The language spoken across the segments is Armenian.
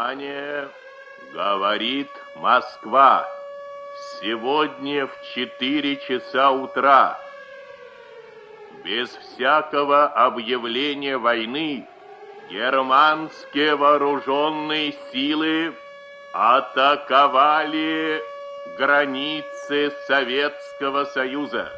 Внимание, говорит Москва. Сегодня в 4 часа утра, без всякого объявления войны, германские вооруженные силы атаковали границы Советского Союза.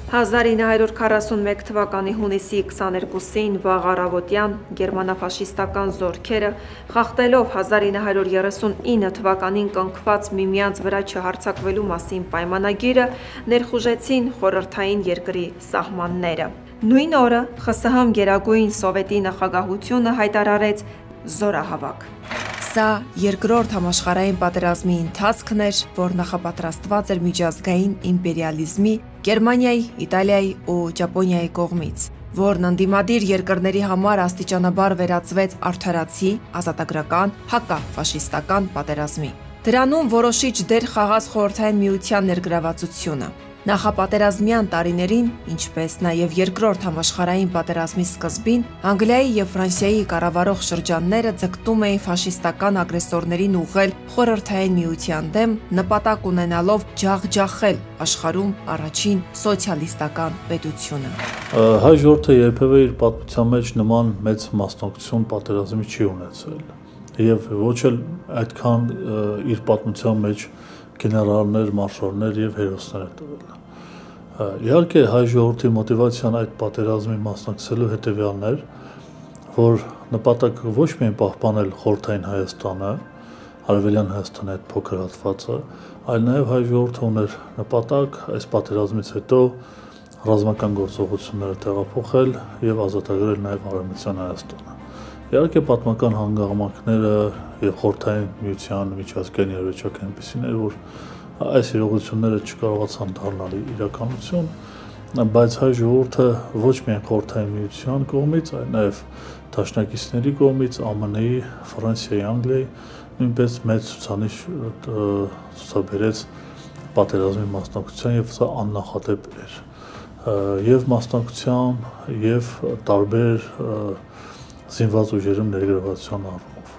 1941 թվականի հունիսի 22-ին վաղ առավոտյան գերմանա-ֆաշիստական զորքերը խախտելով 1939 թվականին կնքված միմյանց վրա չհարձակվելու մասին պայմանագիրը ներխուժեցին խորհրդային երկրի սահմանները։ Նույն օրը ԽՍՀՄ Գերագույն Սովետի նախագահությունը հայտարարեց զորահավաք։ Սա երկրորդ համաշխարհային պատերազմի ընթացքն էր, որ նախապատրաստված էր միջազգային իմպերիալիզմի, Գերմանիայի, Իտալիայի ու Ճապոնիայի կողմից, որն ընդդիմադիր երկրների համար աստիճանաբար վերածվեց արդարացի, ազատագրական, հակաֆաշիստական պատերազմի։ Դրանում որոշիչ դեր խաղաց Խորհրդային Միության ներգրավվածությունը։ Նախապատերազմյան տարիներին, ինչպես նաև երկրորդ համաշխարհային պատերազմի սկզբին, Անգլիայի և Ֆրանսիայի կառավարող շրջանները ձգտում էին ֆաշիստական ագրեսորներին ուղղել Խորհրդային Միության դեմ, նպատակ ունենալով ջախջախել աշխարհում առաջին սոցիալիստական պետությունը։ Հայ ժողովուրդը երբևէ իր պատմության մեջ նման մեծ մասնակցություն պատերազմի չի ունեցել, եւ ոչ էլ այդքան իր պատմության մեջ գեներալներ, մարշալներ եւ հերոսներ են տվել։ Իհարկե հայ ժողովրդի մոտիվացիան այդ պատերազմի մասնակցելու հետևյալն էր, որ նպատակը ոչ միայն պահպանել խորհրդային Հայաստանը, Արևելյան Հայաստանի այդ փոքր հատվածը, այլ նաեւ հայ ժողովուրդը ուներ նպատակ այս պատերազմից հետո ռազմական գործողությունները տեղափոխել եւ ազատագրել նաեւ Արևմտյան Հայաստանը։ Իհարկե պատմական հանգամանքները եւ խորհրդային միության միջազգային երեչակ այնպեսին էր, որ այս իրողությունները չկարողացան դառնալ իրականություն, բայց հայ ժողովուրդը ոչ միայն խորհրդային միության կողմից, այլ նաեւ դաշնակիցների կողմից, ԱՄՆ-ի, Ֆրանսիայի, Անգլիայի նույնպես մեծ ցուցանիշ ցուցաբերեց պատերազմի մասնակցության եւ սա աննախադեպ էր եւ մասնակցության եւ տարբեր զինված ուժերում ներգրավվածության առումով։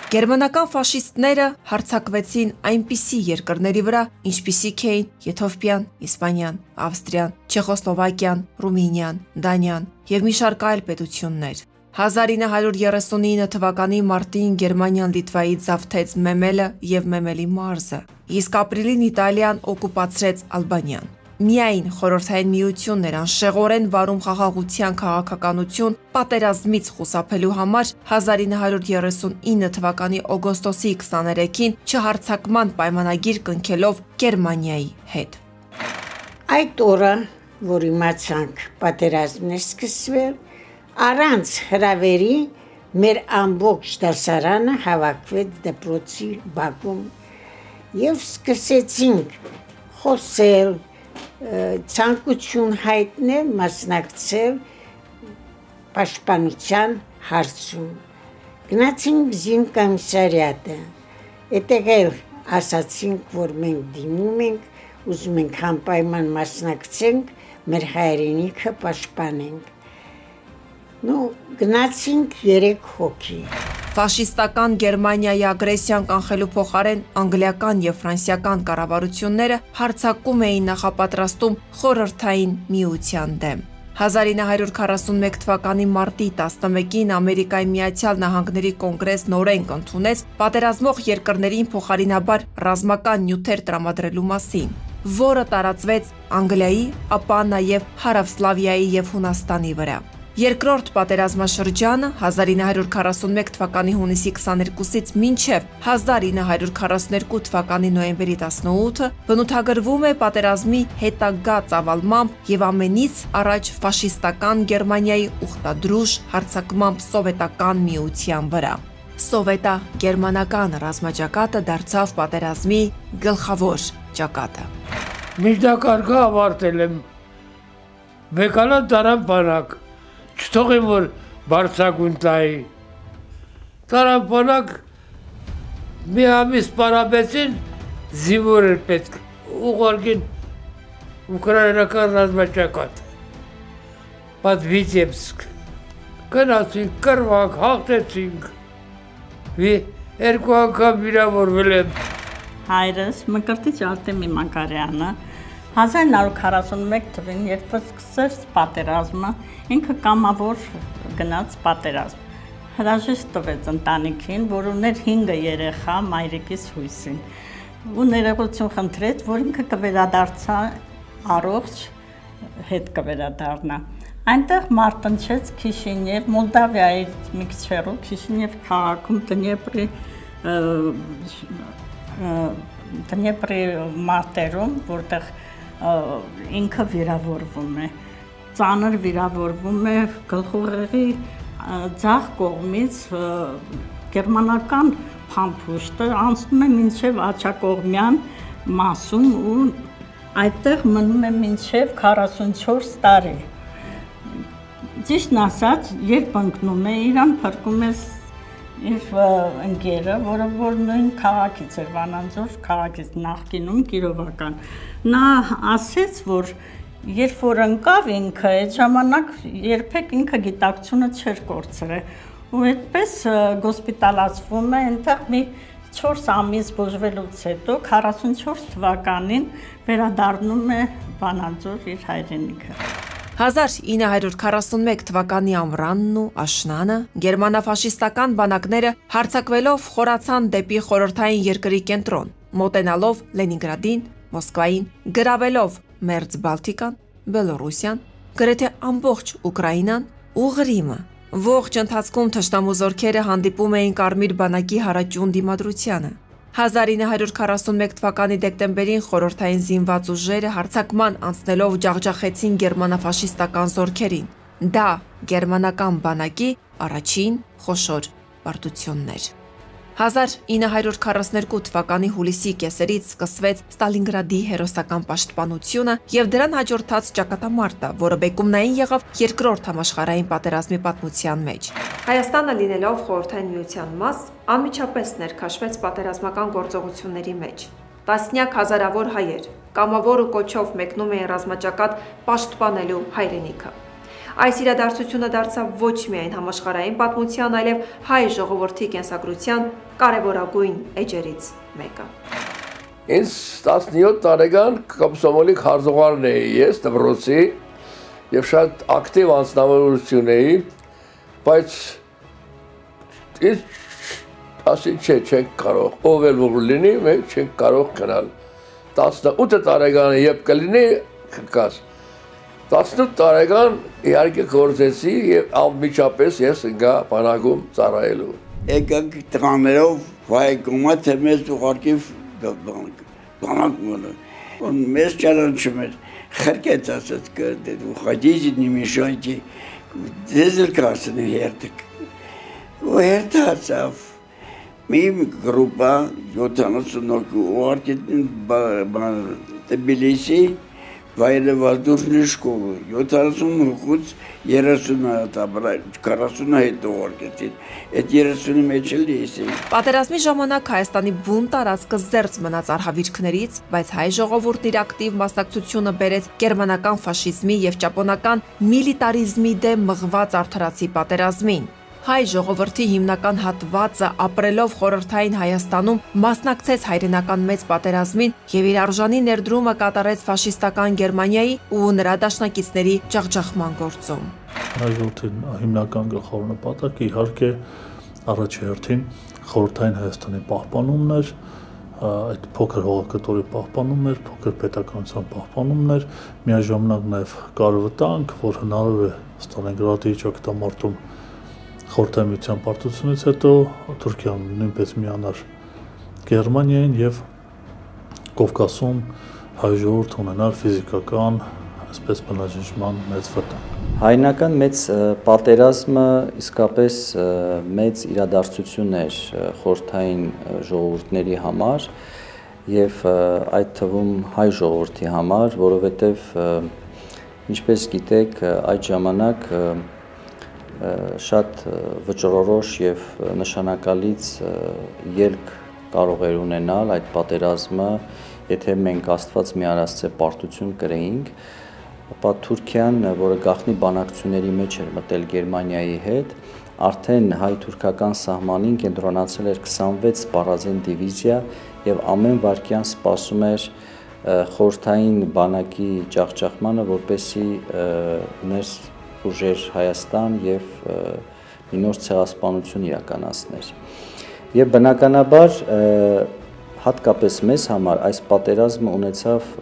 Գերմանական ֆաշիստները հարձակվեցին այնպիսի երկրների վրա, ինչպիսիք էին Եթովպիան, Իսպանիան, Ավստրիան, Չեխոսլովակիան, Ռումինիան, Դանիան եւ մի շարք այլ պետություններ։ 1939 թվականի մարտին Գերմանիան Լիտվայից զավթեց Մեմելը եւ Մեմելի մարզը, իսկ ապրիլին Իտալիան օկուպացրեց Ալբանիան։ Միայն Խորհրդային Միությունն էր անշեղորեն վարում խաղաղության քաղաքականություն պատերազմից խուսափելու համար 1939 թվականի օգոստոսի 23-ին չհարձակման պայմանագիր կնքելով Գերմանիայի հետ։ Այդ օրը, որ իմացանք պատերազմն է սկսվել, առանց հրավերի մեր ամբողջ դասարանը հավաքվեց դպրոցի բակում եւ սկսեցինք խոսել, ցանկություն հայտնել, մասնակցել պաշտպանության հարցում։ Գնացինք զինկոմիսարիատը, այդտեղ ասացինք, որ մենք դիմում ենք, ուզում ենք անպայման մասնակցենք, մեր հայրենիքը պաշտպանենք։ Գնացինք 3 հոգի։ Ֆաշիստական Գերմանիայի ագրեսիան կանխելու փոխարեն անգլիական եւ ֆրանսիական կառավարությունները հարձակում էին նախապատրաստում Խորհրդային Միության դեմ։ 1941 թվականի մարտի 11-ին Ամերիկայի Միացյալ Նահանգների կոնգրեսն օրենք ընդունեց պատերազմող երկրներին փոխարինաբար ռազմական նյութեր տրամադրելու մասին, որը տարածվեց Անգլիայի, ապա նաեւ Հարավսլավիայի եւ Հունաստանի վրա։ Երկրորդ պատերազմաշրջանը 1941 թվականի հունիսի 22-ից մինչև 1942 թվականի նոյեմբերի 18-ը բնութագրվում է պատերազմի հետագա ծավալմամբ եւ ամենից առաջ ֆաշիստական Գերմանիայի ուխտադրուժ հարձակմամբ Սովետական Միության վրա։ Սովետա-գերմանական ռազմաճակատը դարձավ պատերազմի գլխավոր ճակատը։ Միջնակարգը ավարտել եմ, մեկանա տարան բանակ, չթողեմ, որ բարձրագույն տայի։ Տարապանակ մի ամիս պարապեցին, զինվոր էր պետք, ուղարկին ուկրաինական ռազմաճակատ, Պատվիցեպսկ, գնացինք, կրվանք, հաղթեցինք, 2 անգամ վիրավորվել եմ։ Հայրս Մկրտիչ Արտեմի Մակարյանը 1941 թվականին, երբ սկսեց պատերազմը, ինքը կամավոր գնաց պատերազմ։ Հրաժեշտ տվեց ընտանիքին, որ ուներ 5 երեխա մայրիկիս հույսին։ Ու ներողություն խնդրեց, որ ինքը կվերադարձա առողջ հետ կվերադառնա։ Այնտեղ մարտնչեց Քիշինև, Մոլդավիայի մի քիչ հեռու Քիշինև քաղաքում Դնեպրի մարտերում, որտեղ ինքը վիրավորվում է, ծանր վիրավորվում է գլխուղեղի ձախ կողմից գերմանական փամփուշտը անցնում է մինչև աջակողմյան մասում ու այդտեղ մնում է մինչև 44 տարի։ Ճիշտն ասած, երբ ընկնում է, իրան փրկում է իր ընկերը, որը որ նույն քաղաքից էր, Վանաձոր քաղաքից նախկինում Կիրովական։ Նա ասեց, որ երբ որ ընկավ ինքը, այդ ժամանակ երբեք ինքը գիտակցությունը չէր կորցրել։ Ու այդպես գոսպիտալացվում է, այնտեղ մի 4 ամիս բուժվելուց հետո 44 թվականին վերադառնում է Վանաձոր իր հայրենիքը։ 1941 թվականի ամռանն ու աշնանը գերմանա-ֆաշիստական բանակները հարձակվելով խորացան դեպի խորհրդային երկրի կենտրոն, մոտենալով Լենինգրադին, Մոսկվային, գրավելով Մերձ Բալտիկան, Բելոռուսիան, գրեթե ամբողջ Ուկրաինան ու Ղրիմը։ Ողջ ընթացքում թշնամու զորքերը հանդիպում էին Կարմիր բանակի հարաճուն դիմադրությանը։ 1941 թվականի դեկտեմբերին խորհրդային զինված ուժերը հարձակման անցնելով ջախջախեցին գերմանա-ֆաշիստական զորքերին։ Դա գերմանական բանակի առաջին խոշոր պարտությունն էր։ 1942 թվականի հուլիսի կեսերից սկսվեց Ստալինգրադի հերոսական պաշտպանությունը և դրան հաջորդած ճակատամարտը, որը բեկումնային եղավ Երկրորդ համաշխարհային պատերազմի պատմության մեջ։ Հայաստանը լինելով Խորհրդային Միության մաս, անմիջապես ներքաշվեց պատերազմական գործողությունների մեջ։ Տասնյակ հազարավոր հայեր կամավոր ու կոչով մեկնում էին ռազմաճակատ պաշտպանելու հայրենիքը։ Այս իրադարձությունը դարձավ ոչ միայն համաշխարհային պատմության, այլև հայ ժողովրդի կենսագրության կարևորագույն էջերից մեկը։ Ինձ 17 տարեկան կոմսոմոլիկ հարզողարն էի ես դպրոցի եւ շատ ակտիվ անձնավորություն էի, բայց ասի չենք կարող, ով էլ որ լինի, մենք չենք կարող գնալ։ 18 տարեկան երբ կլինի կգաս։ 18 տարեկան իհարկե գործեցի եւ անմիջապես ես ընկա բանակում ծառայելու։ Եկանք տղաներով վայեկումա թե մեզ ուղարկի բանակ մոնը։ Он մեզ ճանաչում էր, խրկեց ասած կրդետ ու խադիջի նիմիշայքի դեզել կասնի հերտիկ։ Ու հերտացավ մի գրուպա 70 ուղարկի Թբիլիսի Վայրը վազդուրնի շկոլը, 70-ից 40 հետ ուղարկեցին, այդ 30-ի մեջ էլ լիսին։ Պատերազմի ժամանակ Հայաստանի բուն տարածքը զերծ մնաց արհավիրքներից, բայց հայ ժողովուրդն իր ակտիվ մասնակցությունը բերեց գերմանական ֆաշիզմի և ճապոնական միլիտարիզմի դեմ մղված արդարացի պատերազմին։ Հայ ժողովրդի հիմնական հատվածը ապրելով խորհրդային Հայաստանում մասնակցեց հայրենական մեծ պատերազմին և իր արժանի ներդրումը կատարեց ֆաշիստական Գերմանիայի ու նրա դաշնակիցների ջախջախման գործում։ Հայ ժողովրդի հիմնական գլխավոր նպատակը իհարկե առաջերտին խորհրդային Հայաստանի պահպանումն էր, այդ փոքր հողակտորի պահպանումն էր, փոքր պետականության պահպանումն էր, միաժամանակ նաև կարևտանք, որ հնարավոր է Ստալինգրադի ճակատամարտում Խորհրդային Միության պարտությունից հետո Թուրքիան նույնպես միանար Գերմանիային եւ Կովկասում հայ ժողովուրդ ունենար ֆիզիկական, այսպես բնաջնջման մեծ վտանգ։ Հայնական մեծ պատերազմը իսկապես մեծ իրադարձություն էր խորհրդային ժողովուրդների համար եւ այդ թվում հայ ժողովրդի համար, որովհետեւ ինչպես գիտեք, այդ ժամանակ շատ վճռորոշ եւ նշանակալից ելք կարող էր ունենալ այդ պատերազմը, եթե մենք Աստված մի արածե պարտություն կրեինք, ապա Թուրքիան, որը գաղտնի բանակցությունների մեջ էր մտել Գերմանիայի հետ, արդեն հայ-թուրքական սահմանին կենտրոնացել էր 26 սպառազին դիվիզիա եւ ամեն վայրկյան սպասում էր խորհրդային բանակի ջախջախմանը, որպեսզի ներս ուժեր Հայաստան եւ մի նոր ցեղասպանություն իրականացներ։ Եվ բնականաբար հատկապես մեզ համար այս պատերազմը ունեցավ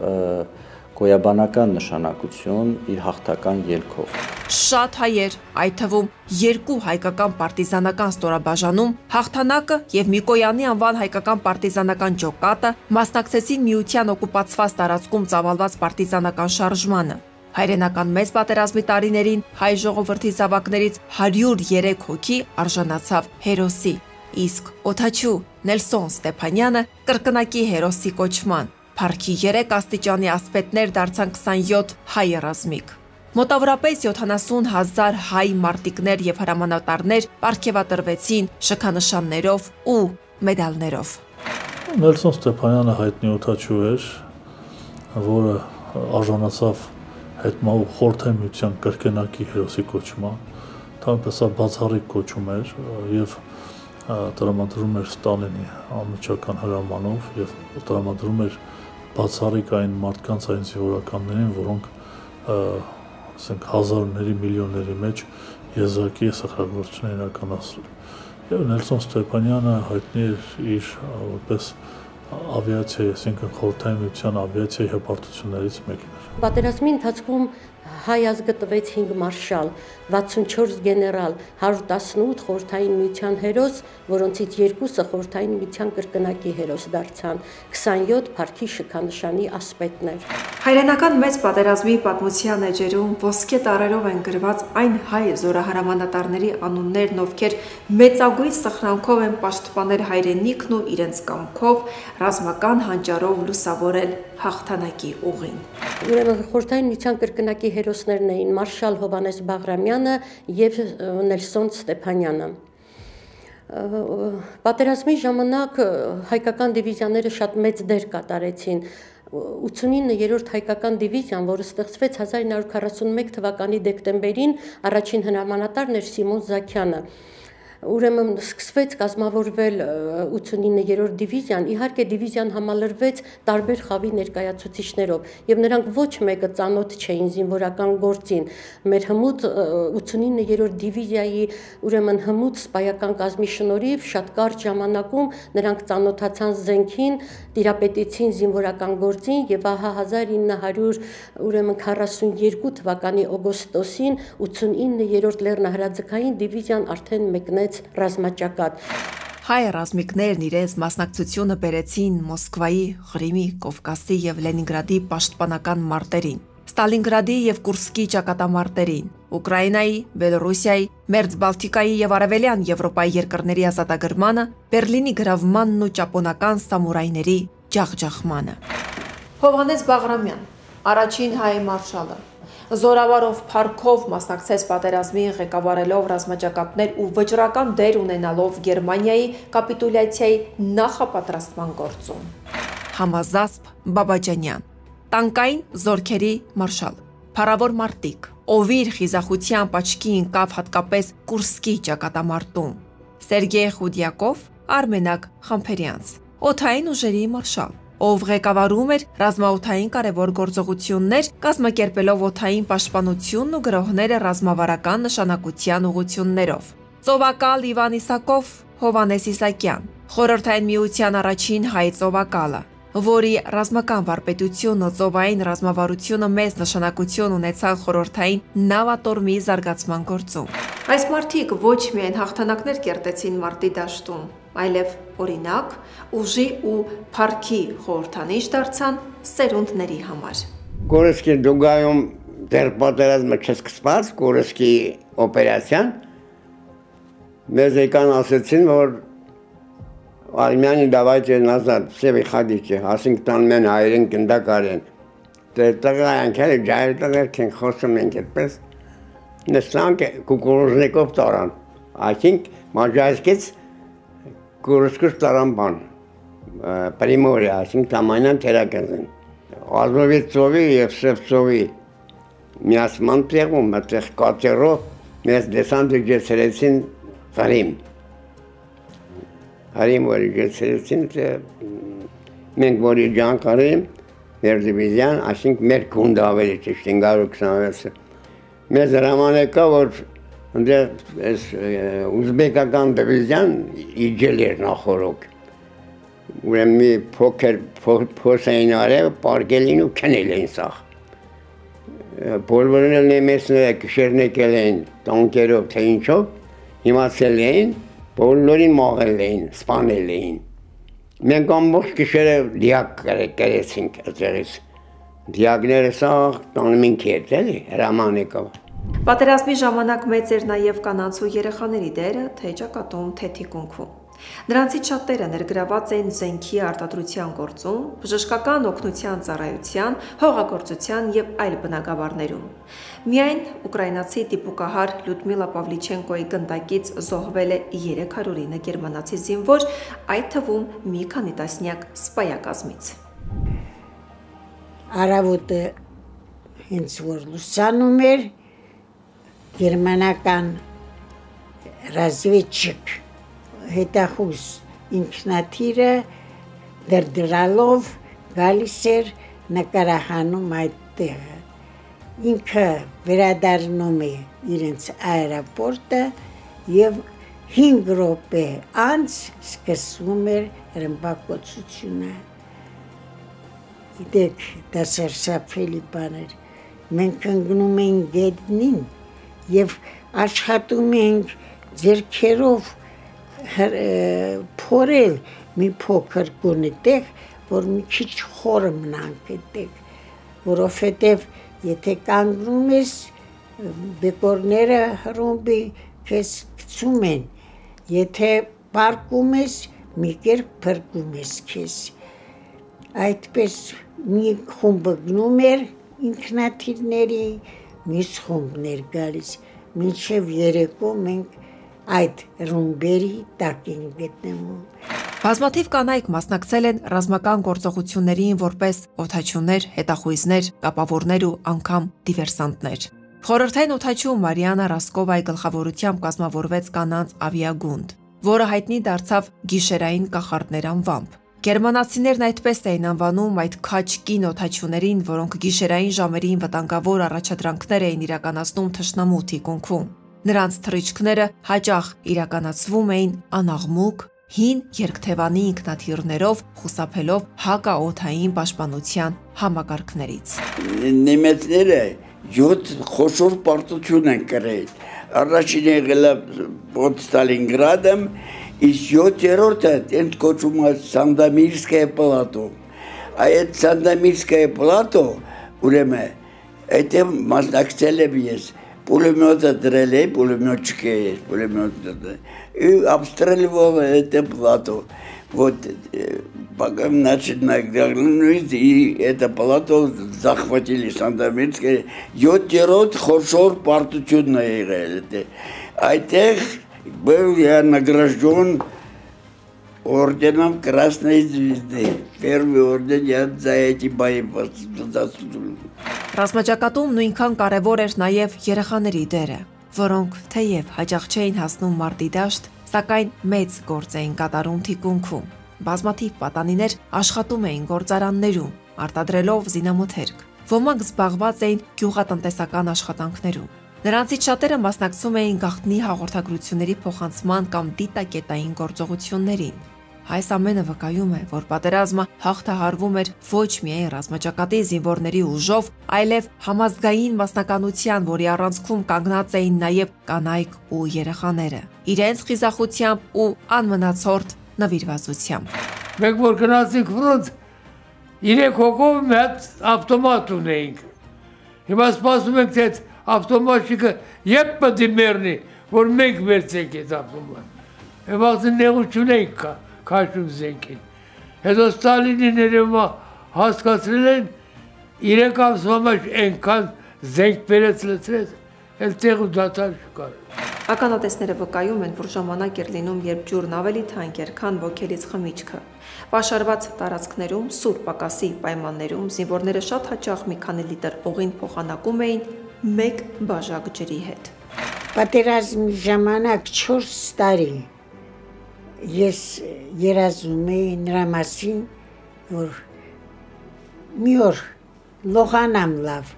գոյաբանական նշանակություն իր հաղթական ելքով։ Շատ հայեր, այդ թվում 2 հայկական պարտիզանական ստորաբաժանում, հաղթանակը եւ Միկոյանի անվան հայկական պարտիզանական ջոկատը մասնակցեցին միության օկուպացված տարածքում ծավալված պարտիզանական շարժմանը։ Հայրենական մեծ պատերազմի տարիներին հայ ժողովրդի զավակներից 103 հոգի արժանացավ հերոսի, իսկ օդաչու Նելսոն Ստեփանյանը կրկնակի հերոսի կոչման։ Փառքի 3 աստիճանի ասպետներ դարձան 27 հայ ռազմիկ։ Մոտավորապես 70,000 հայ մարտիկներ եւ հրամանատարներ պարգևատրվեցին շքանշաններով ու մեդալներով։ Նելսոն Ստեփանյանը հայտնի օդաչու էր, որը արժանացավ հետմահու խորհրդային միության կրկնակի հերոսի կոչման, թամպես բացառիկ կոչում էր եւ տրամադրում էր Ստալինի անմիջական հրամանով եւ տրամադրում էր բացառիկ այն մարդկանց, այն զինվորականներին, որոնք ասենք հազարների, միլիոնների մեջ եզակի սխրագործություն իրականացրել։ Եվ Նելսոն Ստեփանյանը հայտնի էր իր որպես ավիացիայի, այսինքն խորհրդային միության ավիացիայի հպարտություններից մեկն էր։ Պատերազմի ընթացքում հայ ազգը տվեց 5 մարշալ, 64 գեներալ, 118 խորհրդային միության հերոս, որոնցից 2-ը խորհրդային միության կրկնակի հերոս դարձան, 27 փառքի շքանշանի ասպետներ։ Հայրենական մեծ պատերազմի պատմության էջերում ոսկե տառերով են գրված այն հայ զորահրամանատարների անուններն, ովքեր մեծագույն սխրանքով են պաշտպանել հայրենիքն ու իրենց կամքով ռազմական հանճարով լուսավորել հաղթանակի ուղին։ Ուրեմն խորհրդային միության կրկնակի հերոսներն էին մարշալ Հովհաննես Բաղրամյանը եւ Նելսոն Ստեփանյանը։ Պատերազմի ժամանակ հայկական դիվիզիաները շատ մեծ դեր կատարեցին։ 89-րդ հայկական դիվիզիան, որը ստեղծվեց 1941 թվականի դեկտեմբերին, առաջին հրամանատարն էր Սիմոն Զաքյանը։ Ուրեմն սկսվեց կազմավորվել 89-րդ դիվիզիան, իհարկե դիվիզիան համալրվեց տարբեր խավի ներկայացուցիչներով եւ նրանք ոչ մեկը ծանոթ չէին զինվորական գործին։ Մեր հմուտ 89-րդ դիվիզիայի ուրեմն հմուտ սպայական կազմի շնորհիվ շատ կարճ ժամանակում նրանք ծանոթացան զենքին, տիրապետեցին զինվորական գործին եւ ահա 1942 թվականի օգոստոսին 89-րդ լեռնահրաձգային դիվիզիան արդեն մեկնեց ռազմաճակատ։ Հայ ռազմիկներն իրենց մասնակցությունը բերեցին Մոսկվայի, Ղրիմի, Կովկասի եւ Լենինգրադի պաշտպանական մարտերին, Ստալինգրադի եւ Կուրսկի ճակատամարտերին, Ուկրաինայի, Բելոռուսիայի, Մերձ Բալտիկայի եւ Արևելյան Եվրոպայի երկրների ազատագրմանը, Բերլինի գրավմանն ու ճապոնական սամուրայների ջախջախմանը։ Հովհաննես Բաղրամյան, առաջին հայ մարշալը, զորավարով փառքով մասնակցեց պատերազմին, ղեկավարելով ռազմաճակատներ ու վճռական դեր ունենալով Գերմանիայի կապիտուլյացիայի նախապատրաստման գործում։ Համազասպ Բաբաջանյան, տանկային զորքերի մարշալ, փառավոր մարտիկ, ով իր խիզախությամբ աչքի ընկավ հատկապես Կուրսկի ճակատամարտում, Սերգեյ Խուդյակով, Արմենակ Խամփերյանց, օդային ուժերի մարշալ, ով ղեկավարում էր ռազմաօդային կարևոր գործողություններ, կազմակերպելով օդային պաշտպանությունն ու գրոհները ռազմավարական նշանակության ուղղություններով։ Ծովակալ Իվան Իսակով, Հովհաննես Իսակյան, Խորհրդային միության առաջին հայ ծովակալը, որի ռազմական վարպետությունը, ծովային ռազմավարությունը մեծ նշանակություն ունեցան խորհրդային նավատորմի զարգացման գործում։ Այս մարդիկ ոչ միայն հաղթանակներ կերտեցին մարտի դաշտում, այլև օրինակ, ուժի ու փառքի խորհրդանիշ դարձան սերունդների համար։ Կորսկի դուգայում դեռ պատերազմը չսկսված, Կորսկի օպերացիան, մեզ եկան ասեցին, որ Արմյանի давайте назад, все выходите, ասենք տան մեն հայերեն գնդակարեն։ Դե տղա անքերը ջայր տղերքեն խոսում ենք այդպես, նստանք կուկուրուզնիկով տարան, այսինք մաջայսկից Կուրսկուս տարան բան, պրիմորի, այսինք տամանյան թերակնզին։ Ազովից ծովի և Սևծովի միասման տեղում, այդեղ կատերով մեզ դեսանտ ուջեցրեցին Հարիմ որ իջեցրեցին, մենք որ իջանք Հարիմ, մեր դիվիզիան, այսինք մեր գունդը ավելի ճիշտ 526-ը, մեզ հրաման եկա, որ ուզբեկական դիվիզիան իջել էր նախորոք, ուրեմն մի փոքր փոս էին արել, պարկել էին ու քնել էին սաղ, բոլորն էլ նեմեսները կշերն եկել էին տանկերով, թե ինչով, հիմացել էին, բոլորին մաղել էին, սպանել էին։ Մենք ամբողջ գիշերը դիակ կրեցինք այդտեղից։ Դիակները սաղ տանմինք էր, էլի, հրաման եկավ։ Պատերազմի ժամանակ մեծ էր նաև կանանց ու երեխաների դերը, թե ճակատում, թե թիկունքում։ Նրանցից շատերը ներգրաված էին զենքի արտադրության գործում, բժշկական օգնության ծառայության, հողագործության և այլ բնագավառներում։ Միայն ուկրաինացի տիպուկահար Լյուդմիլա Պավլիչենկոյի գնդակից զոհվել է 309 գերմանացի զինվոր, այդ թվում մի քանի տասնյակ սպայակազմից։ Առավոտը հենց որ լուսանում էր գերմանական ռազվեդչիկ հետախուզ ինքնաթիռը դրդրալով գալիս էր նկարահանում այդ տեղը։ Ինքը վերադառնում է իրենց աերոպորտը եւ 5 րոպե անց սկսվում էր ռմբակոծությունը։ Գիտեք, դա սարսափելի բան էր։ Մենք ընկնում էինք գետնին եւ աշխատում էինք ձեռքերով փորել մի փոքր գունետեղ, որ մի քիչ խորը մնանք այդտեղ, որովհետև եթե կանգնում ես, բեկորները հրումբի քեզ գցում են, եթե պարկում ես, մի կերպ փրկում ես քեզ։ Այդպես մի խումբը գնում էր ինքնաթիռների, մյուս խումբն էր գալիս, մինչև երեկո մենք այդ ռումբերի տակ են գտնվում։ Բազմաթիվ կանայք մասնակցել են ռազմական գործողություններին որպես օդաչուներ, հետախույզներ, կապավորներ ու անգամ դիվերսանտներ։ Խորհրդային օդաչու Մարիանա Ռասկովայի գլխավորությամբ կազմավորվեց կանանց ավիագունդ, որը հայտնի դարձավ գիշերային կախարդներ անվամբ։ Գերմանացիներն այդպես էին անվանում այդ քաջ կին օդաչուներին, որոնք գիշերային ժամերին վտանգավոր առաջադրանքներ էին իրականացնում թշնամու թիկունքում։ Նրանց թռիչքները հաճախ իրականացվում էին անաղմուկ, հին երկթևանի ինքնաթիռներով, խուսափելով հակաօդային պաշտպանության համակարգներից։ Նեմեցները 7 խոշոր պարտություն են կրել։ Առաջին եղել է Ստալինգրադը, իսկ 7-րդը այն կոչվում է Սանդամիրսկայա պլատո։ Այդ Սանդամիրսկայա պլատո, ուրեմն, այդտեղ մասնակցել եմ ես։ Пулемета дрели, пулемет чекает, пулемет и обстреливал это плато. Вот пока начали и это плато захватили Сандомирское. Йотерот хошор партучудное играли. А тех был я награжден орденом Красной Звезды. Первый орден я за эти бои заслужил. Ռազմաճակատում նույնքան կարևոր էր նաև երեխաների դերը, որոնք թեև հաճախ չէին հասնում մարտի դաշտ, սակայն մեծ գործ էին կատարում թիկունքում։ Բազմաթիվ պատանիներ աշխատում էին գործարաններում, արտադրելով զինամթերք։ Ոմանք զբաղված էին գյուղատնտեսական աշխատանքներում։ Նրանցից շատերը մասնակցում էին գաղտնի հաղորդագրությունների փոխանցման կամ դիտակետային գործողություններին։ Այս ամենը վկայում է, որ պատերազմը հաղթահարվում էր ոչ միայն ռազմաճակատի զինվորների ուժով, այլև համազգային մասնականության, որի առանցքում կանգնած էին նաև կանայք ու երեխաները, իրենց խիզախությամբ ու անմնացորդ նվիրվածությամբ։ Մենք որ գնացինք ֆրոնտ, 3 հոգով մի հատ ավտոմատ ունեինք։ Հիմա սպասում ենք, թե ավտոմատիկը երբ պետք է մեռնի, որ մենք վերցենք այդ ավտոմատ։ Հիմա նեղություն ենք քաշում զենքին։ Հետո Ստալինին երևա հասկացրել են 3 ամսվա մեջ այնքան զենք վերեցրեց, էլ տեղը դատար չկար։ Ականատեսները վկայում են, որ ժամանակ էր լինում, երբ ջուրն ավելի թանկ էր, քան ոգելից խմիչքը։ Պաշարված տարածքներում, սուր պակասի պայմաններում զինվորները շատ հաճախ մի քանի լիտր օղին փոխանակում էին 1 բաժակ ջրի հետ։ Պատերազմի ժամանակ 4 տարի ես երազում էի նրա մասին, որ մի օր լողանամ լավ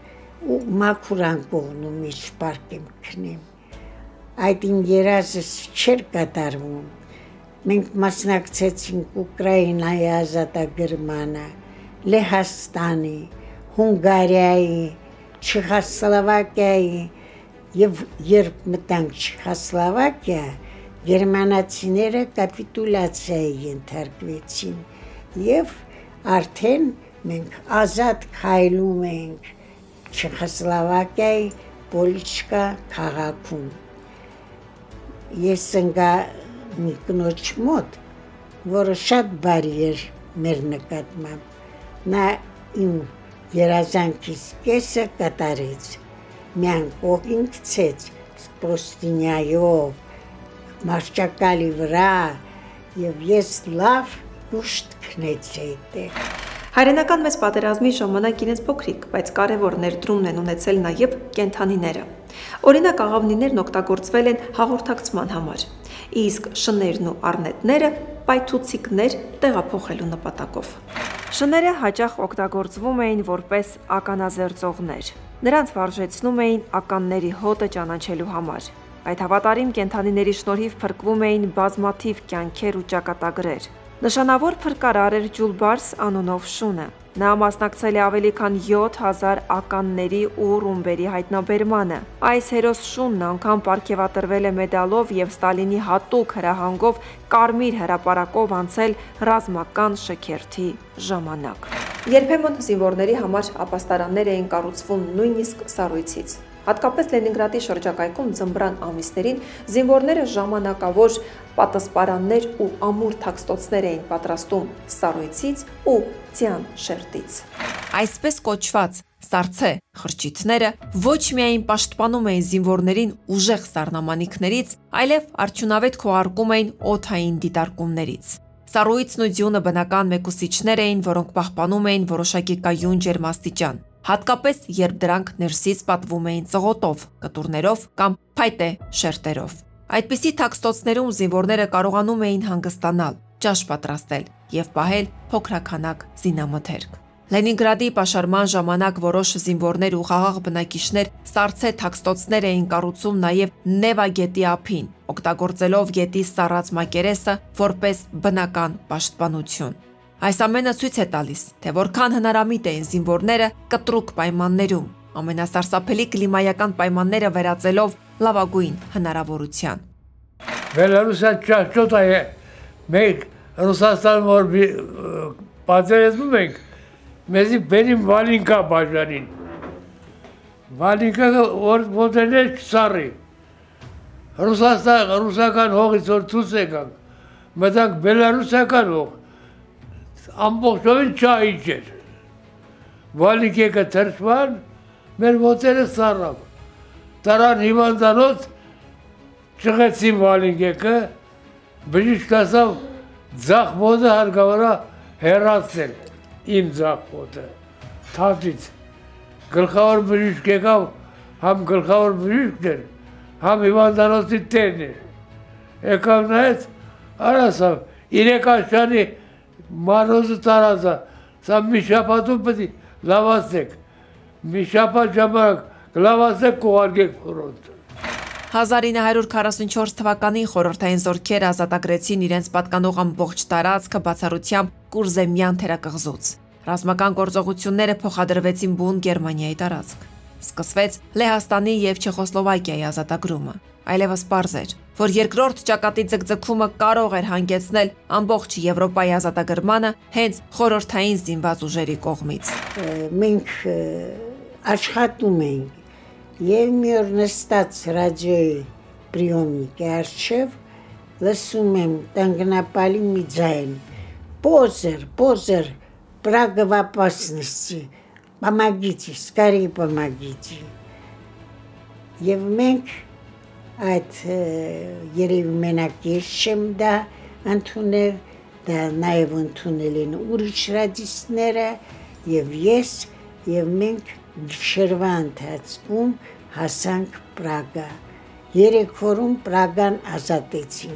ու մաքուրան կողնում ինչ պարկեմ քնեմ։ Այդ իմ երազս չէր կատարվում։ Մենք մասնակցեցինք Ուկրաինայի ազատագրմանը, Լեհաստանի, Հունգարիայի, Չեխոսլովակիայի եւ երբ մտանք Չեխոսլովակիա, գերմանացիները կապիտուլյացիայի ենթարկվեցին եւ արդեն մենք ազատ քայլում ենք Չեխոսլովակիայի Պոլիչկա քաղաքում։ Ես ընկա մի կնոջ մոտ, որը շատ բարի էր մեր նկատմամբ։ Նա իմ երազանքիս կեսը կատարեց, միան կողին գցեց սպրոստինյայով, մարճակալի վրա եւ ես լավ դուշտ քնեցի այդտեղ։ Հայրենական մեծ պատերազմի ժամանակ իրենց փոքրիկ, բայց կարևոր ներդրումն են ունեցել նաև կենդանիները։ Օրինակ աղավնիներն օգտագործվել են հաղորդակցման համար, իսկ շներն ու առնետները պայթուցիկներ տեղափոխելու նպատակով։ Շները հաճախ օգտագործվում էին որպես ականազերծողներ։ Նրանց վարժեցնում էին ականների հոտը ճանաչելու համար։ Այդ հավատարիմ կենդանիների շնորհիվ փրկվում էին բազմաթիվ կյանքեր ու ճակատագրեր։ Նշանավոր փրկարար էր Ջուլբարս անունով շունը։ Նա մասնակցել է ավելի քան 7000 ականների ու ռումբերի հայտնաբերմանը։ Այս հերոս շունն անգամ պարգևատրվել է մեդալով եւ Ստալինի հատուկ հրահանգով կարմիր հրապարակով անցել ռազմական շքերթի ժամանակ։ Երբեմն զինվորների համար ապաստարաններ էին կառուցվում նույնիսկ սառույցից։ Հատկապես Լենինգրադի շրջակայքում ձմռան ամիսներին զինվորները ժամանակավոր պատասպարաններ ու ամուր թաքստոցներ էին պատրաստում սառույցից ու ձյան շերտից։ Այսպես կոչված սառցե խրճիթները ոչ միայն պաշտպանում էին զինվորներին ուժեղ սառնամանիքներից, այլև արդյունավետ քողարկում էին օդային դիտարկումներից։ Սառույցն ու ձյունը բնական մեկուսիչներ էին, որոնք պահպանում էին որոշակի կայուն ջերմաստիճան, հատկապես երբ դրանք ներսից պատվում էին ծղոտով, կտուրներով կամ փայտե շերտերով։ Այդպիսի թաքստոցներում զինվորները կարողանում էին հանգստանալ, ճաշ պատրաստել եւ պահել փոքրաքանակ զինամթերք։ Լենինգրադի պաշարման ժամանակ որոշ զինվորներ ու խաղաղ բնակիչներ սառցե թաքստոցներ էին կառուցում նաև Նևա գետի ափին, օգտագործելով գետի սառած մակերեսը որպես բնական պաշտպանություն։ Այս ամենը ցույց է տալիս, թե որքան հնարամիտ էին զինվորները կտրուկ պայմաններում, ամենասարսափելի կլիմայական պայմանները վերածելով լավագույն հնարավորության։ Բելարուսը ճաշոտ է, մենք Ռուսաստան որ պատերազմում ենք, մեզի բերին վալինկա բաժանին։ Վալինկա ոտել է սառի։ Ռուսական հողից որ ցույց եկանք, մտանք բելարուսական հող, ամբողջովին չայիչ էր։ Վալինկեկը թրջման, մեր ոտերը սառավ։ Տարան հիվանդանոց ճղեցին վալինկեկը, բժիշկ ասավ ձախ ոտը հարկավարա հեռացել, իմ ձախ ոտը, թաթից։ Գլխավոր բժիշկ եկավ, համ գլխավոր բժիշկն էր, համ հիվանդանոցի տերն էր։ Եկավ նայեց, արասավ, 3 աշանի մանոզը տարածա, սա մի շաբաթում պետք է լավացեք, մի շաբաթ ժամանակ լավացեք կողարկեք ֆրոնտ։ 1944 թվականին խորհրդային զորքերը ազատագրեցին իրենց պատկանող ամբողջ տարածքը բացառությամբ Կուրզեմյան թերակղզուց։ Ռազմական գործողությունները փոխադրվեցին բուն Գերմանիայի տարածք։ Սկսվեց Լեհաստանի եւ Չեխոսլովակիայի ազատագրումը։ Այլևս պարզ էր, որ երկրորդ ճակատի ձգձգումը կարող էր հանգեցնել ամբողջ Եվրոպայի ազատագրմանը հենց խորհրդային զինված ուժերի կողմից։ Մենք աշխատում ենք եւ մի օր նստած ռադիոյի պրիոմնիկի առջև լսում եմ տանգնապալի մի ձայն. Позер, Прага в опасности, помогите, скорее помогите։ Եվ մենք այդ երևի մենակ ես չեմ դա ընդունել, դա նաև ընդունել են ուրիշ ռադիստները եւ ես եւ մենք գիշերվա ընթացքում հասանք Պրագա 3 օրում Պրագան ազատեցին։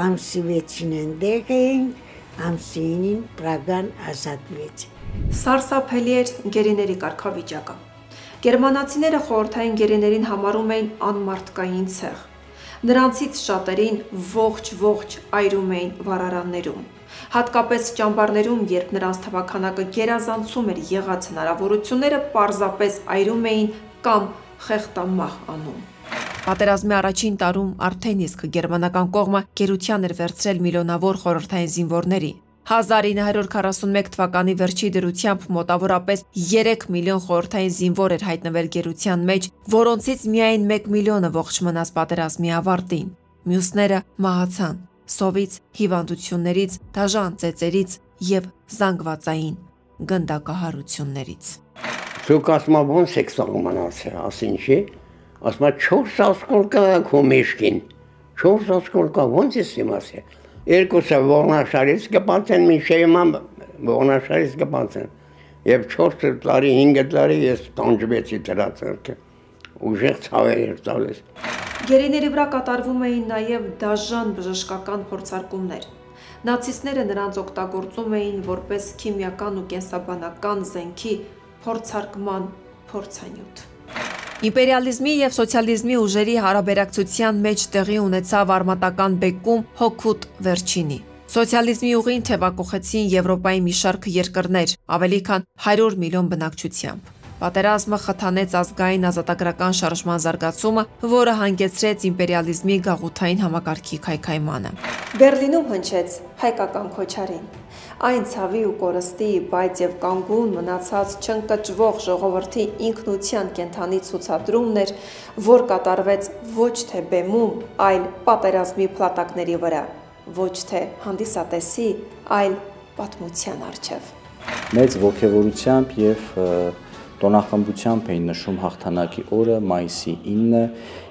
Ամսի 6-ին այնտեղ էինք, ամսի 9-ին Պրագան ազատվեց։ Սարսափելի էր գերիների կարգավիճակը։ Գերմանացիները խորհրդային գերիներին համարում էին անմարդկային ցեղ։ Նրանցից շատերին ողջ այրում էին վառարաններում։ Հատկապես ճամբարներում, երբ նրանց թվաքանակը գերազանցում էր եղած հնարավորությունները, պարզապես այրում էին կամ խեղտամահ անում։ Պատերազմի առաջին տարում արդեն իսկ գերմանական կողմը գերության էր վերցրել միլիոնավոր խորհրդային զինվորների։ 1941 թվականի վերջի դրությամբ մոտավորապես 3 միլիոն խորհրդային զինվոր էր հայտնվել գերության մեջ, որոնցից միայն 1 միլիոնը ողջ մնաց պատերազմի ավարտին։ Մյուսները մահացան սովից, հիվանդություններից, դաժան ծեծերից եւ զանգվածային գնդակահարություններից։ Դուք ասում ոնց եք սաղմանացել, ասինչի, ասում 4 ասկոլկա քո մեջքին, 4 ասկոլկա ոնց է իմասել։ Երկուսը ողնաշարից կպանցեն, մինչև ողնաշարից կպանցեն։ Եվ 4 տարի, 5 տարի ես տանջվեցի դրա ձեռքը։ Ուժեղ ցավեր էր տալիս։ Գերիների վրա կատարվում էին նաև դաժան բժշկական փորձարկումներ։ Նացիստները նրանց օգտագործում էին որպես քիմիական ու կենսաբանական զենքի փորձարկման փորձանյութ։ Իմպերիալիզմի եւ սոցիալիզմի ուժերի հարաբերակցության մեջ տեղի ունեցավ արմատական բեկում հօգուտ վերջինի։ Սոցիալիզմի ուղին թևակողեցին Եվրոպայի մի շարք երկրներ, ավելի քան 100 միլիոն բնակչությամբ։ Պատերազմը խթանեց ազգային ազատագրական շարժման զարգացումը, որը հանգեցրեց իմպերիալիզմի գաղութային համակարգի քայքայմանը։ Բերլինում հնչեց հայկական քոչարին։ Այն ցավի ու կորստի, բայց եւ կանգուն մնացած չընկճվող ժողովրդի ինքնության կենթանի ցուցադրումն էր, որ կատարվեց ոչ թե բեմում, այլ պատերազմի փլատակների վրա, ոչ թե հանդիսատեսի, այլ պատմության առջև։ Մեծ ողջավորությամբ եւ տոնախմբությամբ էին նշում հաղթանակի օրը, մայիսի 9-ը,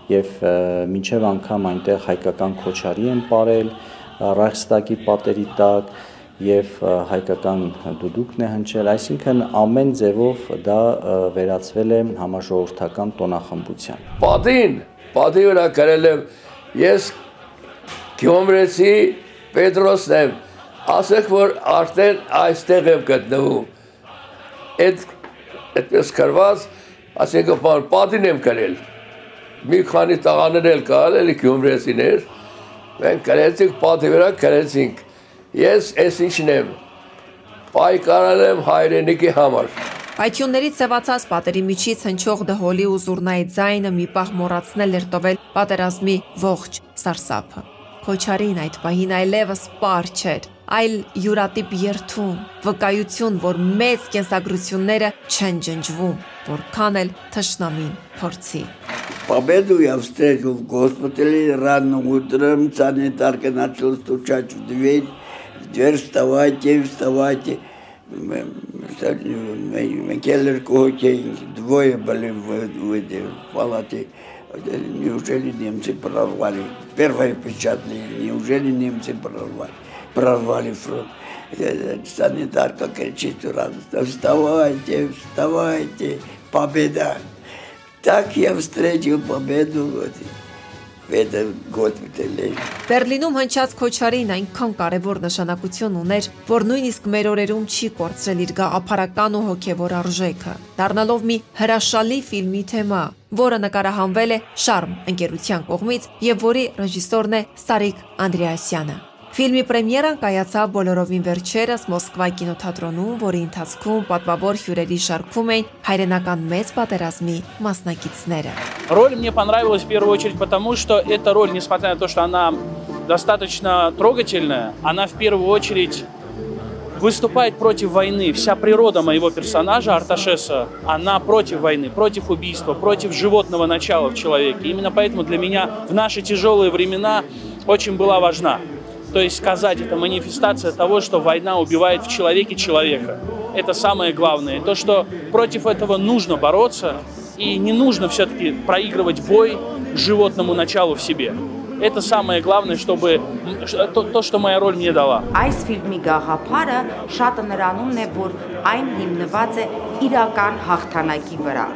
եւ մինչեւ անգամ այնտեղ հայկական քոչարի են ապրել Ռայխստագի պատերի տակ եւ հայկական դուդուկն է հնչել, այսինքն ամեն ձևով դա վերածվել է համաժողովրդական տոնախմբության։ Պատի վրա գրել եմ ես Գյումրեցի Պետրոսն եմ, ասեք որ արդեն այստեղ եմ գտնվում։ Այդպես գրված, ասենք պատին եմ գրել։ Մի քանի տղաներ էլ կար, էլի գյումրեցիներ, մենք գրեցինք պատի վրա գրեցինք։ Ես այս ինչն եմ, պայքարել եմ հայրենիքի համար։ Պայթյուններից սևացած պատերի միջից հնչող դհոլի ու զուռնայի ձայնը մի պահ մոռացնել էր տվել պատերազմի ողջ սարսափը։ Քոչարին այդ պահին այլևս պար չէր, այլ յուրատիպ երթուն, վկայություն, որ մեծ կենսագրությունները չեն ջնջվում, որքան էլ թշնամին փորձի։ Победу я встретил в госпитале рано утром, санитарка начала стучать в дверь, вставайте, вставайте. Келлер Кохей, двое были в палате. Неужели немцы прорвали? Первое впечатление, неужели немцы прорвали фронт? Санитарка кричит радостно: вставайте, вставайте, победа! Так я встретил победу в этом госпитале. Բերլինում հնչած քոչարին այնքան կարևոր նշանակություն ուներ, որ նույնիսկ մեր օրերում չի կորցրել իր գաղափարական ու հոգևոր արժեքը, դառնալով մի հրաշալի ֆիլմի թեմա, որը նկարահանվել է Շարմ ընկերության կողմից եւ որի ռեժիսորն է Սարիկ Անդրեասյանը։ Ֆիլմի պրեմիերան կայացավ բոլորովին վերջերս Մոսկվա կինոթատրոնում, որի ընթացքում պատվավոր հյուրերի շարքում էին հայրենական մեծ պատերազմի մասնակիցները։ Роль мне понравилась в первую очередь потому, что эта роль, несмотря на то, что она достаточно трогательная, она в первую очередь выступает против войны. Вся природа моего персонажа, Арташеса, она против войны, против убийства, против животного начала в человеке. Именно поэтому для меня в наши тяжелые времена очень была важна. То есть сказать, это манифестация того, что война убивает в человеке человека. Это самое главное. То, что против этого нужно бороться, и не нужно все-таки проигрывать бой животному началу в себе. Это самое главное, чтобы то, что моя роль мне дала. Այս ֆիլմի գաղափարը շատը նրանումն է, որ այն հիմնված է իրական հաղթանակի վրա։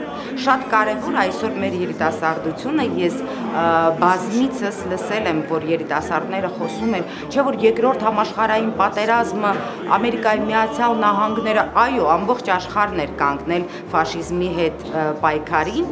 Շատ կարևոր այսօր մեր երիտասարդությունը ես բազմիցս լսել եմ, որ երիտասարդները խոսում են, չէ՞ որ երկրորդ համաշխարհային պատերազմը Ամերիկայի Միացյալ Նահանգները, այո, ամբողջ աշխարհն էր կանգնել ֆաշիզմի հետ պայքարին,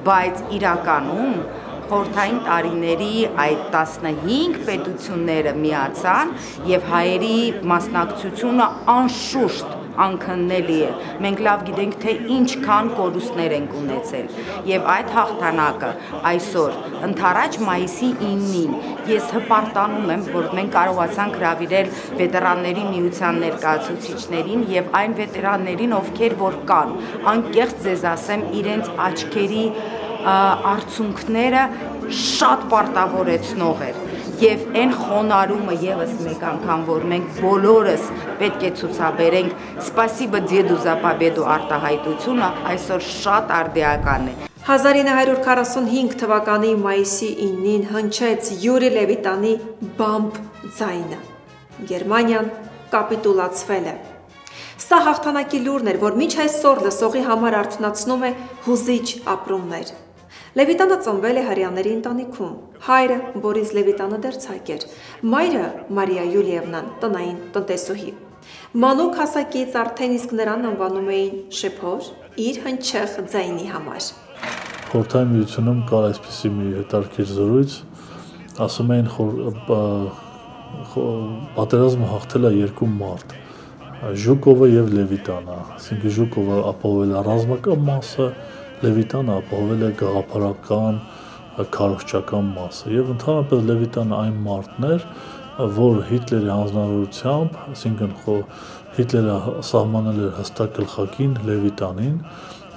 բայց իրականում խորհրդային տարիների այդ 15 պետությունները միացան եւ հայերի մասնակցությունը անշուշտ անքննելի է։ Մենք լավ գիտենք, թե ինչքան կորուստներ ենք ունեցել եւ այդ հաղթանակը այսօր ընդառաջ մայիսի 9-ին ես հպարտանում եմ, որ մենք կարողացանք հրավիրել վետերանների միության ներկայացուցիչներին եւ այն վետերաններին, ովքեր որ կան, անկեղծ ձեզ ասեմ, իրենց աչքերի արցունքները շատ պարտավորեցնող էր եւ այն խոնարհումը եւս մեկ անգամ, որ մենք բոլորս պետք է ցուցաբերենք «Спасибо деду за победу» արտահայտությունը այսօր շատ արդիական է։ 1945 թվականի մայիսի 9-ին հնչեց Յուրի Լևիտանի բամբ ձայնը։ Գերմանիան կապիտուլացվել է։ Սա հաղթանակի լուրն էր, որ մինչ այսօր լսողի համար արթնացնում է հուզիչ ապրումներ։ Լևիտանը ծնվել է հрьяաների ընտանիքում։ Հայրը Բորիս Լևիտանը դերձակ էր, մայրը Մարիա Յուլիևնան տնային տնտեսուհի։ Մանուկ հասակից արդեն իսկ նրան անվանում էին շեփոր իր հնչեղ ձայնի համար։ Խորհրդային միությունում կար այսպիսի մի հետաքրքիր զրույց, ասում էին պատերազմը հաղթել է երկու մարդ, Ժուկովը եւ Լևիտանը, այսինքն Ժուկովը ապահովել է ռազմական մասը, Լևիտանը ապահովել է գաղափարական, քարոզչական մասը եւ ընդհանրապես Լևիտանը այն մարդն էր, որ Հիտլերի հանձնարարությամբ, այսինքն Հիտլերը սահմանել էր հստակ գլխակին Լևիտանին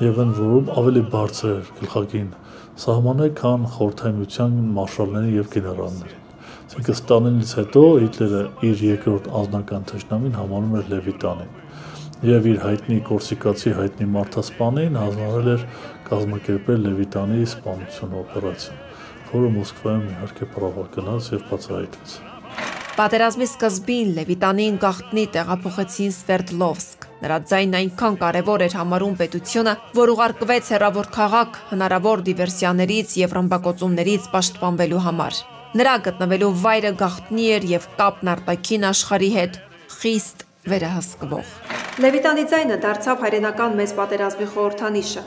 եւ ընդ որում ավելի բարձր էր գլխակին սահմանել, քան խորհրդային միության մարշալներին եւ գեներալներին։ Այսինքն Ստալինից հետո Հիտլերը իր երկրորդ անձնական թշնամին համարում էր Լևիտանին եւ իր հայտնի կորսիկացի հայտնի մարդասպանին հանձնարարել էր կազմակերպել Լևիտանի սպանությունը օպերացիան, որը Մոսկվայում իհարկե պարապար գնաց եւ բացահայտվեց։ Պատերազմի սկզբին Լևիտանին գաղտնի տեղափոխեցին Սվերդլովսկ։ Նրա ձայնն այնքան կարևոր էր համարում պետությունը, որ ուղարկվեց հեռավոր քաղաք հնարավոր դիվերսիաներից եւ ռմբակոծումներից պաշտպանվելու համար։ Նրա գտնվելու վայրը գաղտնի էր եւ կապն արտաքին աշխարհի հետ խիստ վերահսկվող։ Լևիտանի ձայնը դարձավ հայրենական մեծ պատերազմի խորհրդանիշը։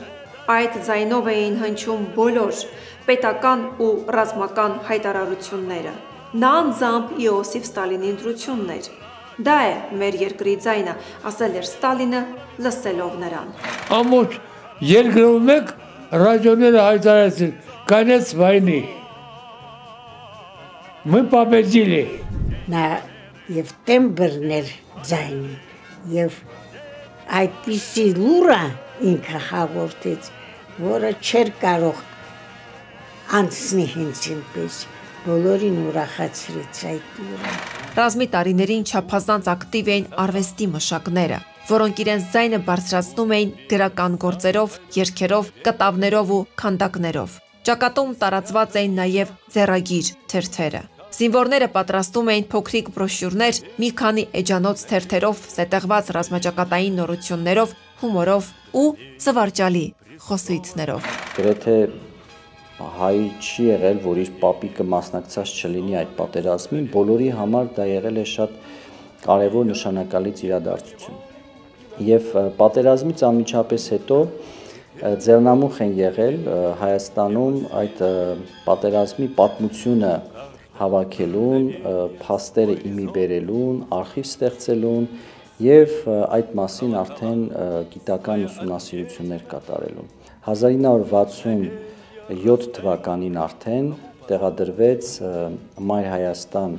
Այդ ձայնով էին հնչում բոլոր պետական ու ռազմական հայտարարությունները։ Նա անձամբ Իոսիֆ Ստալինի ընտրությունն էր։ Դա է մեր երկրի ձայնը, ասել էր Ստալինը, լսելով նրան։ Ամոթ երկրում մեկ ռադիոները հայտարարեցին, «Конец войны». Мы победили։ Նա եւ տեմբրն էր ձայնի եւ այդպիսի լուրը ինքը հաղորդեց, որը չէր կարող անցնի հենց ինպես, բոլորին ուրախացրեց այդ լուրը։ Ռազմի տարիներին չափազանց ակտիվ էին արվեստի մշակները, որոնք իրենց ձայնը բարձրացնում էին գրական գործերով, երգերով, կտավներով ու քանդակներով։ Ճակատում տարածված էին նաև ձեռագիր թերթերը։ Զինվորները պատրաստում էին փոքրիկ բրոշյուրներ մի քանի էջանոց թերթերով, զետեղված ռազմաճակատային նորություններով, հումորով ու զվարճալի խոսույցներով։ Գրեթե հայ չի եղել, որ իր պապիկը մասնակցած չլինի այդ պատերազմին, բոլորի համար դա եղել է շատ կարևոր նշանակալից իրադարձություն։ Եվ պատերազմից անմիջապես հետո ձեռնամուխ են եղել Հայաստանում այդ պատերազմի պատմությունը հավաքելուն, փաստերը իմի բերելուն, արխիվ ստեղծելուն եւ այդ մասին արդեն գիտական ուսումնասիրություններ կատարելուն։ 1967 թվականին արդեն տեղադրվեց Մայր Հայաստան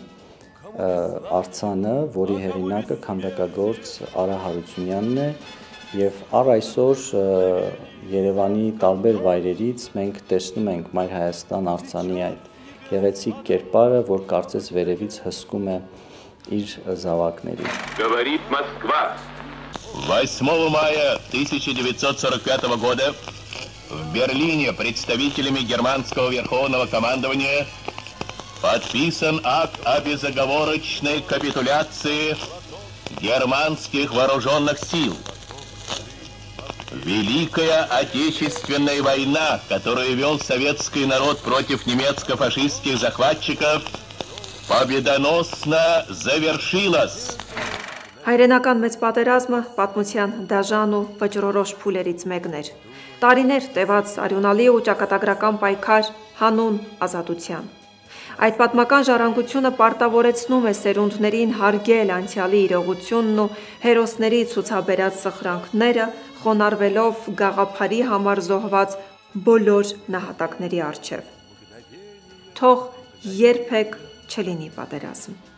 արձանը, որի հեղինակը քանդակագործ Արա Հարությունյանն է եւ առ այսօր Երևանի տարբեր վայրերից մենք տեսնում ենք Մայր Հայաստան արձանի այդ գեղեցիկ կերպարը, որ կարծես վերևից հսկում է իր զավակներին։ Говорит Москва. 8 мая 1945 года в Берлине представителями германского верховного командования подписан акт о безоговорочной капитуляции германских вооруженных сил. Великая Отечественная война, которую вел советский народ против немецко-фашистских захватчиков, победоносно завершилась. Հայրենական մեծ պատերազմը պատմության դաժան ու վճռորոշ փուլերից մեկն էր։ Տարիներ տևած արյունալի ու ճակատագրական պայքար հանուն ազատության։ Այդ պատմական ժառանգությունը պարտավորեցնում է սերունդներին հարգել անցյալի իրողությունն ու հերոսների ցուցաբերած սխրանքները, խոնարհվելով գաղափարի համար զոհված բոլոր նահատակների առջև։ Թող երբեք չլինի պատերազմ։